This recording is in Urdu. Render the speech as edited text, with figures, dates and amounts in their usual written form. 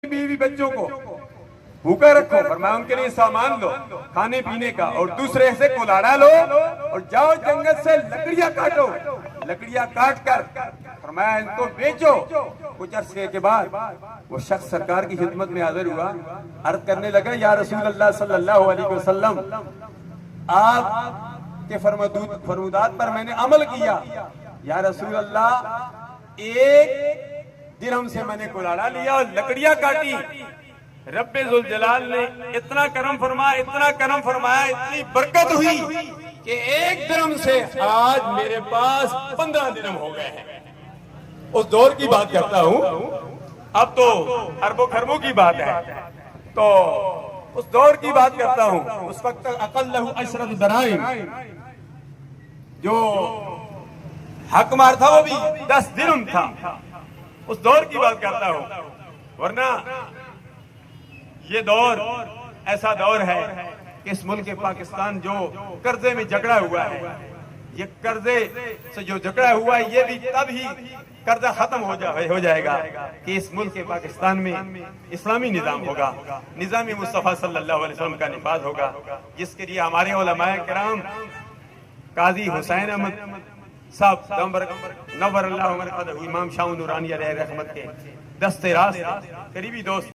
بیوی بچوں کو بھوکا رکھو، فرمایا ان کے لیے سامان لو کھانے پینے کا، اور دوسرے سے کلاڑا لو اور جاؤ جنگل سے لکڑیاں کاٹو، لکڑیاں کاٹ کر فرمایا ان کو بیچو۔ کچھ عرصے کے بعد وہ شخص سرکار کی خدمت میں حاضر ہوا، عرض کرنے لگا یا رسول اللہ صلی اللہ علیہ وسلم، آپ کے فرمودات پر میں نے عمل کیا، یا رسول اللہ 1 درہم سے میں نے کلاڑا لیا اور لکڑیاں کاٹی، رب ذوالجلال نے اتنا کرم فرمایا، اتنا کرم فرمایا، اتنی برکت ہوئی کہ 1 درہم سے آج میرے پاس 15 درہم ہو گئے ہیں۔ اس دور کی بات کرتا ہوں، اب تو اربوں خربوں کی بات ہے، تو اس دور کی بات کرتا ہوں۔ اس وقت اقلہ 10 دراہم، جو حق مار تھا وہ بھی 10 درہم تھا، اس دور کی بات کرتا ہوں۔ ورنہ یہ دور ایسا دور ہے کہ اس ملک پاکستان جو قرضے میں جکڑا ہوا ہے، یہ قرضے سے جو جکڑا ہوا ہے، یہ بھی تب ہی قرضہ ختم ہو جائے گا کہ اس ملک پاکستان میں اسلامی نظام ہوگا، نظام مصطفیٰ صلی اللہ علیہ وسلم کا نفاذ ہوگا، جس کے لیے ہمارے علماء کرام قاضی حسین احمد صاحب نور اللہ مرقدہ، امام شاہ نورانی علیہ رحمت کے دست راست قریبی دوست